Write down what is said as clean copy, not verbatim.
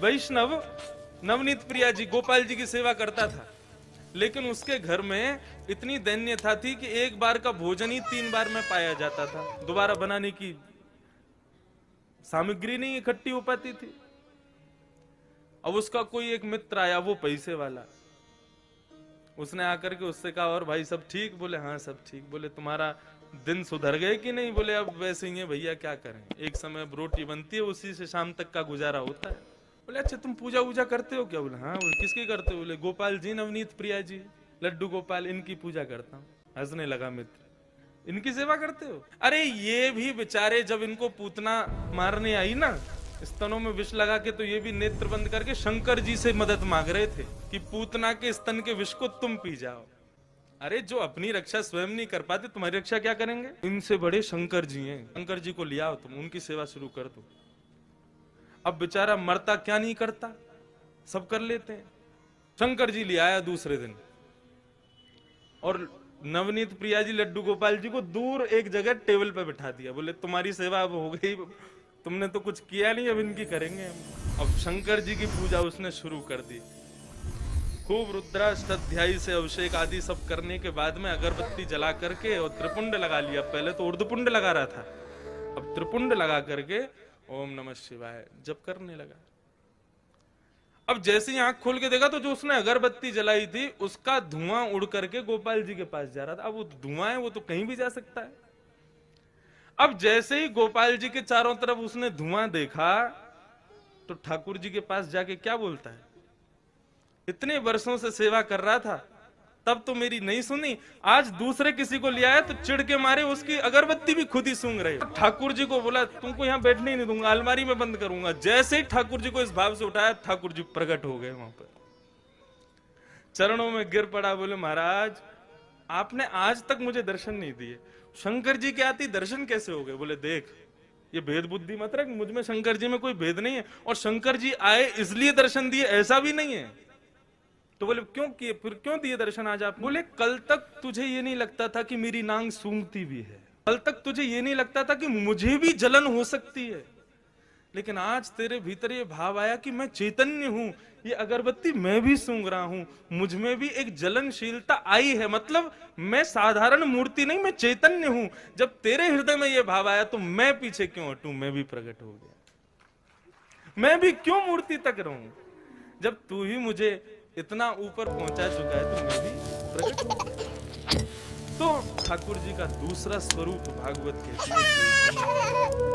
वैष्णव नवनीत प्रिया जी गोपाल जी की सेवा करता था, लेकिन उसके घर में इतनी दैन्यता थी कि एक बार का भोजन ही 3 बार में पाया जाता था, दोबारा बनाने की सामग्री नहीं इकट्ठी हो पाती थी। अब उसका कोई एक मित्र आया, वो पैसे वाला, उसने आकर के उससे कहा और भाई सब ठीक? बोले हाँ सब ठीक। बोले तुम्हारा दिन सुधर गए कि नहीं? बोले अब वैसे ही है भैया, क्या करें, एक समय अब रोटी बनती है, उसी से शाम तक का गुजारा होता है। बोले अच्छा तुम पूजा वूजा करते हो क्या? बोले हाँ। बोले किसकी करते हो? बोले गोपाल जी, नवनीत प्रिया जी, लड्डू गोपाल, इनकी पूजा करता हूँ। हंसने लगा मित्र, इनकी सेवा करते हो? अरे ये भी बेचारे जब इनको पूतना मारने आई ना, स्तनों में विष लगा के, तो ये भी नेत्र बंद करके शंकर जी से मदद मांग रहे थे कि पूतना के स्तन के विष को तुम पी जाओ। अरे जो अपनी रक्षा स्वयं नहीं कर पाते, तुम्हारी रक्षा क्या करेंगे? इनसे बड़े शंकर जी हैं, शंकर जी को ले आओ, तुम उनकी सेवा शुरू कर दो। अब बेचारा मरता क्या नहीं करता, सब कर लेते हैं। शंकर जी ले आया दूसरे दिन, और नवनीत प्रिया जी लड्डू गोपाल जी को दूर एक जगह टेबल पर बिठा दिया। बोले तुम्हारी सेवा अब हो गई, तुमने तो कुछ किया नहीं, अब इनकी करेंगे हम। अब शंकर जी की पूजा उसने शुरू कर दी। खूब रुद्राष्टाध्यायी से अभिषेक आदि सब करने के बाद में अगरबत्ती जला करके और त्रिपुंड लगा लिया। पहले तो ऊर्ध्वपुंड लगा रहा था, अब त्रिपुंड लगा करके ओम नमः शिवाय जप करने लगा। अब जैसे ही आंख खोल के देखा तो जो उसने अगरबत्ती जलाई थी उसका धुआं उड़ करके गोपाल जी के पास जा रहा था। अब वो धुआं है, वो तो कहीं भी जा सकता है। अब जैसे ही गोपाल जी के चारों तरफ उसने धुआं देखा तो ठाकुर जी के पास जाके क्या बोलता है, इतने वर्षों से सेवा कर रहा था, तब तो मेरी नहीं सुनी, आज दूसरे किसी को ले आया तो चिढ़ के मारे उसकी अगरबत्ती भी खुद ही सूंघ रहे। ठाकुर जी को बोला तुमको यहाँ बैठने ही नहीं दूंगा, अलमारी में बंद करूंगा। जैसे ही ठाकुर जी को इस भाव से उठाया, ठाकुर जी प्रकट हो गए वहां पर, चरणों में गिर पड़ा। बोले महाराज आपने आज तक मुझे दर्शन नहीं दिए, शंकर जी के आती दर्शन कैसे हो गए? बोले देख ये भेद बुद्धि मत रख, मुझ में शंकर जी में कोई भेद नहीं है, और शंकर जी आए इसलिए दर्शन दिए ऐसा भी नहीं है। तो बोले क्यों किए, फिर क्यों दिए दर्शन आज आप? बोले कल तक तुझे ये नहीं लगता था कि मेरी नांग सूंघती भी है, कल तक तुझे ये नहीं लगता था कि मुझे भी जलन हो सकती है, लेकिन आज तेरे भीतर ये भाव आया कि मैं चैतन्य हूं, ये अगरबत्ती मैं भी सूंघ रहा हूं, मुझ में भी एक जलनशीलता आई है, मतलब मैं साधारण मूर्ति नहीं, मैं चैतन्य हूं। जब तेरे हृदय में ये भाव आया तो मैं पीछे क्यों हटूं, मैं भी प्रकट हो गया, मैं भी क्यों मूर्ति तक रहूं? जब तू ही मुझे इतना ऊपर पहुंचा चुका है तो मैं भी प्रकट हो गया। तो ठाकुर जी का दूसरा स्वरूप भागवत कहती है।